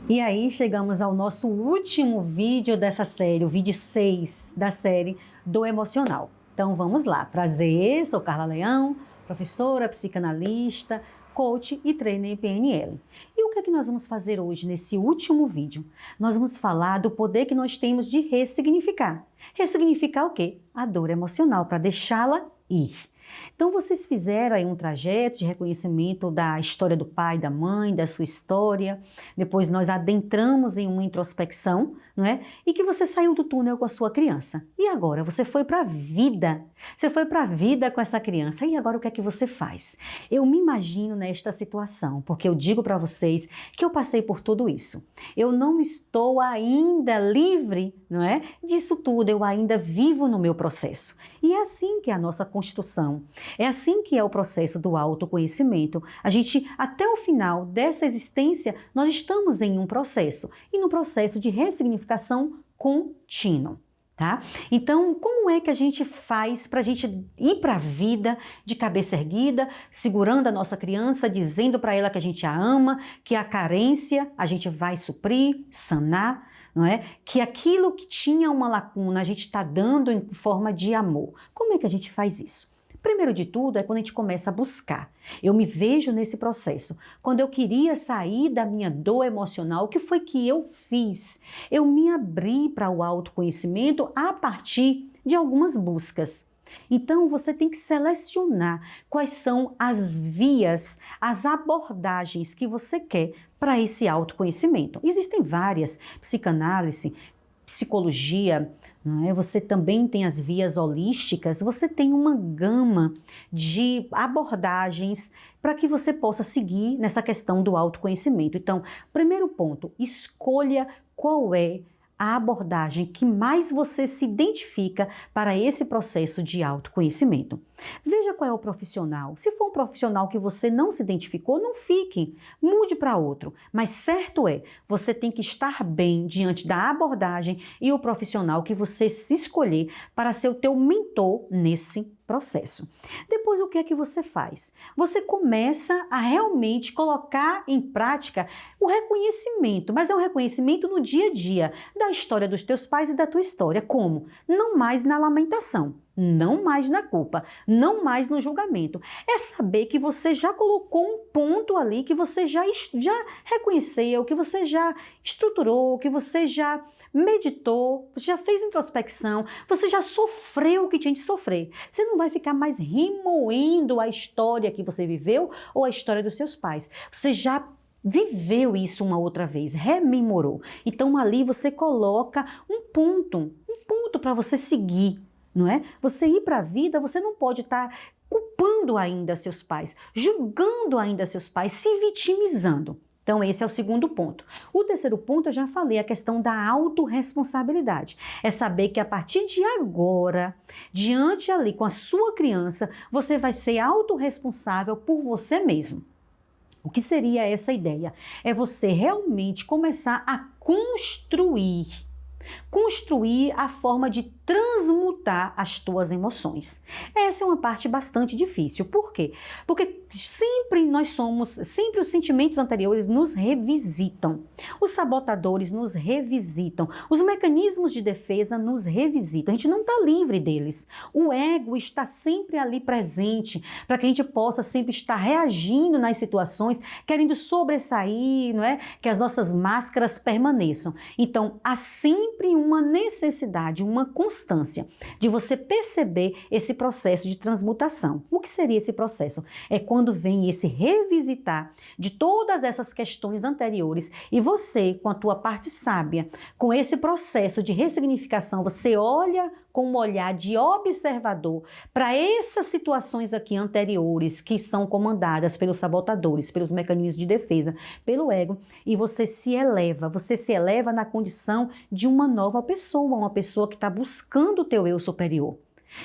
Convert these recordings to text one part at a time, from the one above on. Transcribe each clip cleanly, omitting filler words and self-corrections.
E aí chegamos ao nosso último vídeo dessa série, o vídeo 6 da série do emocional. Então vamos lá, prazer, sou Carla Leão, professora, psicanalista, coach e trainer em PNL. E o que é que nós vamos fazer hoje nesse último vídeo? Nós vamos falar do poder que nós temos de ressignificar. Ressignificar o quê? A dor emocional, para deixá-la ir. Então vocês fizeram aí um trajeto de reconhecimento da história do pai, da mãe, da sua história. Depois nós adentramos em uma introspecção, não é? E que você saiu do túnel com a sua criança. E agora você foi para a vida. Você foi para a vida com essa criança. E agora o que é que você faz? Eu me imagino nesta situação, porque eu digo para vocês que eu passei por tudo isso. Eu não estou ainda livre, não é? Disso tudo, eu ainda vivo no meu processo. E é assim que é a nossa construção. É assim que é o processo do autoconhecimento. A gente, até o final dessa existência, nós estamos em um processo. E no processo de ressignificação contínuo. Tá? Então, como é que a gente faz para a gente ir para a vida de cabeça erguida, segurando a nossa criança, dizendo para ela que a gente a ama, que a carência a gente vai suprir, sanar, não é? Que aquilo que tinha uma lacuna a gente está dando em forma de amor. Como é que a gente faz isso? Primeiro de tudo é quando a gente começa a buscar. Eu me vejo nesse processo. Quando eu queria sair da minha dor emocional, o que foi que eu fiz? Eu me abri para o autoconhecimento a partir de algumas buscas. Então você tem que selecionar quais são as vias, as abordagens que você quer para esse autoconhecimento. Existem várias, psicanálise, psicologia, não é? Você também tem as vias holísticas, você tem uma gama de abordagens para que você possa seguir nessa questão do autoconhecimento. Então, primeiro ponto, escolha qual é a abordagem que mais você se identifica para esse processo de autoconhecimento. Veja qual é o profissional. Se for um profissional que você não se identificou, não fique, mude para outro. Mas certo é, você tem que estar bem diante da abordagem e o profissional que você se escolher para ser o teu mentor nesse processo. Depois, o que é que você faz? Você começa a realmente colocar em prática o reconhecimento, mas é um reconhecimento no dia a dia da história dos teus pais e da tua história. Como? Não mais na lamentação, não mais na culpa, não mais no julgamento. É saber que você já colocou um ponto ali, que você já reconheceu, que você já estruturou, que você já meditou, você já fez introspecção, você já sofreu o que tinha de sofrer. Você não vai ficar mais remoendo a história que você viveu ou a história dos seus pais. Você já viveu isso uma outra vez, rememorou. Então ali você coloca um ponto para você seguir, não é? Você ir para a vida, você não pode estar culpando ainda seus pais, julgando ainda seus pais, se vitimizando. Então, esse é o segundo ponto. O terceiro ponto, eu já falei, a questão da autorresponsabilidade. É saber que a partir de agora, diante ali com a sua criança, você vai ser autorresponsável por você mesmo. O que seria essa ideia? É você realmente começar a construir a forma de transmutar as tuas emoções. Essa é uma parte bastante difícil. Por quê? Porque sempre os sentimentos anteriores nos revisitam. Os sabotadores nos revisitam. Os mecanismos de defesa nos revisitam. A gente não está livre deles. O ego está sempre ali presente para que a gente possa sempre estar reagindo nas situações, querendo sobressair, não é? Que as nossas máscaras permaneçam. Então, há sempre uma necessidade, uma constância de você perceber esse processo de transmutação. O que seria esse processo? É quando vem esse revisitar de todas essas questões anteriores e você, com a tua parte sábia, com esse processo de ressignificação, você olha com um olhar de observador para essas situações aqui anteriores que são comandadas pelos sabotadores, pelos mecanismos de defesa, pelo ego, e você se eleva na condição de uma nova pessoa, uma pessoa que está buscando o teu eu superior.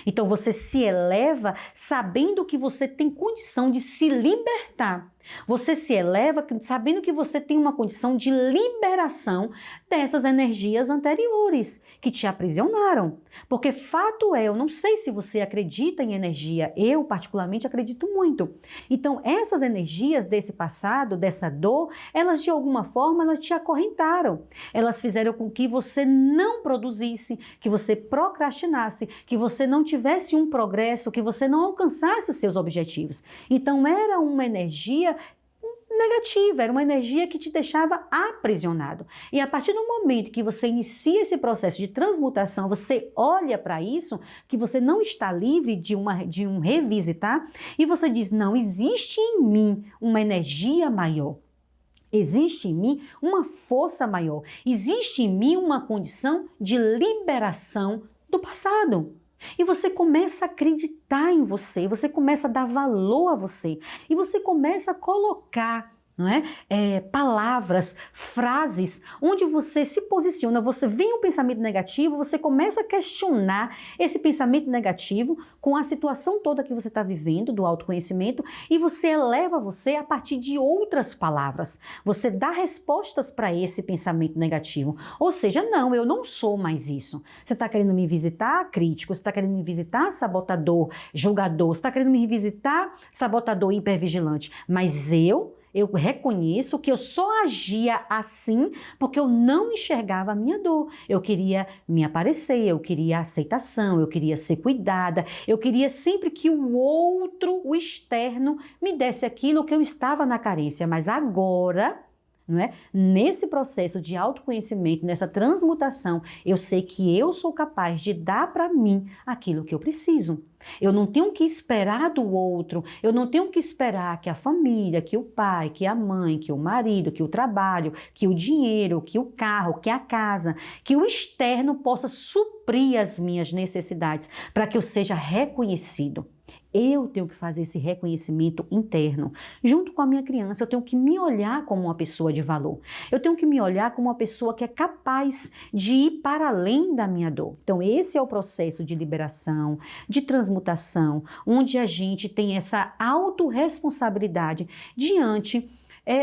Então você se eleva sabendo que você tem condição de se libertar Você se eleva sabendo que você tem uma condição de liberação dessas energias anteriores que te aprisionaram. Porque fato é, eu não sei se você acredita em energia, eu particularmente acredito muito. Então, essas energias desse passado, dessa dor, elas de alguma forma elas te acorrentaram. Elas fizeram com que você não produzisse, que você procrastinasse, que você não tivesse um progresso, que você não alcançasse os seus objetivos. Então, era uma energia negativa, era uma energia que te deixava aprisionado. E a partir do momento que você inicia esse processo de transmutação, você olha para isso, que você não está livre de um revisitar, e você diz, não, existe em mim uma energia maior. Existe em mim uma força maior. Existe em mim uma condição de liberação do passado. E você começa a acreditar em você, você começa a dar valor a você e você começa a colocar, não é? Palavras, frases, onde você se posiciona, você vem um pensamento negativo, você começa a questionar esse pensamento negativo com a situação toda que você está vivendo, do autoconhecimento, e você eleva você a partir de outras palavras. Você dá respostas para esse pensamento negativo. Ou seja, não, eu não sou mais isso. Você está querendo me visitar, crítico, você está querendo me visitar, sabotador, julgador, você está querendo me visitar, sabotador, hipervigilante, mas eu reconheço que eu só agia assim porque eu não enxergava a minha dor. Eu queria me aparecer, eu queria aceitação, eu queria ser cuidada, eu queria sempre que o outro, o externo, me desse aquilo que eu estava na carência. Mas agora, não é? Nesse processo de autoconhecimento, nessa transmutação, eu sei que eu sou capaz de dar para mim aquilo que eu preciso. Eu não tenho que esperar do outro, eu não tenho que esperar que a família, que o pai, que a mãe, que o marido, que o trabalho, que o dinheiro, que o carro, que a casa, que o externo possa suprir as minhas necessidades para que eu seja reconhecido. Eu tenho que fazer esse reconhecimento interno. Junto com a minha criança, eu tenho que me olhar como uma pessoa de valor. Eu tenho que me olhar como uma pessoa que é capaz de ir para além da minha dor. Então, esse é o processo de liberação, de transmutação, onde a gente tem essa autorresponsabilidade diante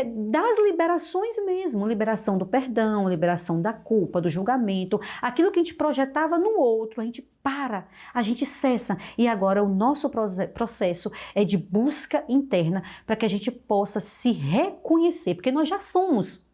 das liberações mesmo, liberação do perdão, liberação da culpa, do julgamento, aquilo que a gente projetava no outro, a gente para, a gente cessa. E agora o nosso processo é de busca interna para que a gente possa se reconhecer, porque nós já somos.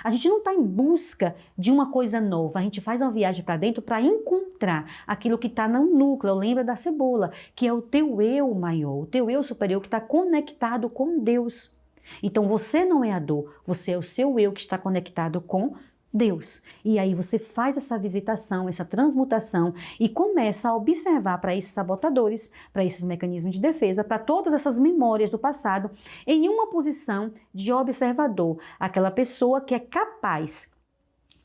A gente não está em busca de uma coisa nova, a gente faz uma viagem para dentro para encontrar aquilo que está no núcleo, lembra da cebola, que é o teu eu maior, o teu eu superior que está conectado com Deus. Então você não é a dor, você é o seu eu que está conectado com Deus. E aí você faz essa visitação, essa transmutação e começa a observar para esses sabotadores, para esses mecanismos de defesa, para todas essas memórias do passado, em uma posição de observador, aquela pessoa que é capaz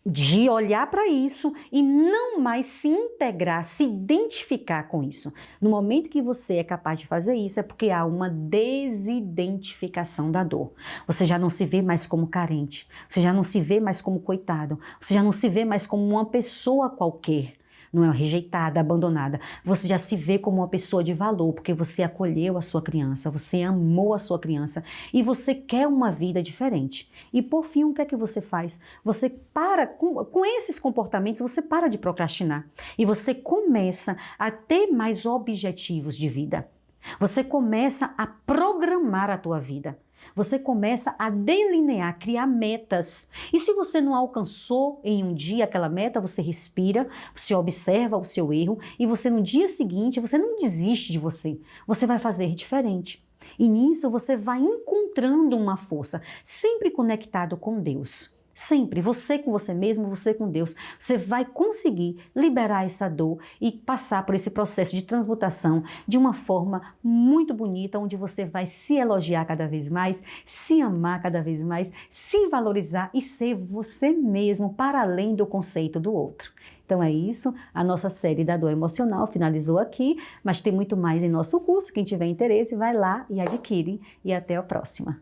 de olhar para isso e não mais se integrar, se identificar com isso. No momento que você é capaz de fazer isso, é porque há uma desidentificação da dor. Você já não se vê mais como carente, você já não se vê mais como coitado, você já não se vê mais como uma pessoa qualquer. Não é rejeitada, abandonada. Você já se vê como uma pessoa de valor, porque você acolheu a sua criança, você amou a sua criança e você quer uma vida diferente. E por fim, o que é que você faz? Você para, com esses comportamentos, você para de procrastinar e você começa a ter mais objetivos de vida. Você começa a programar a tua vida. Você começa a delinear, criar metas. E se você não alcançou em um dia aquela meta, você respira, você observa o seu erro e você no dia seguinte, você não desiste de você. Você vai fazer diferente. E nisso você vai encontrando uma força, sempre conectado com Deus. Sempre, você com você mesmo, você com Deus, você vai conseguir liberar essa dor e passar por esse processo de transmutação de uma forma muito bonita, onde você vai se elogiar cada vez mais, se amar cada vez mais, se valorizar e ser você mesmo para além do conceito do outro. Então é isso, a nossa série da dor emocional finalizou aqui, mas tem muito mais em nosso curso. Quem tiver interesse, vai lá e adquire. E até a próxima.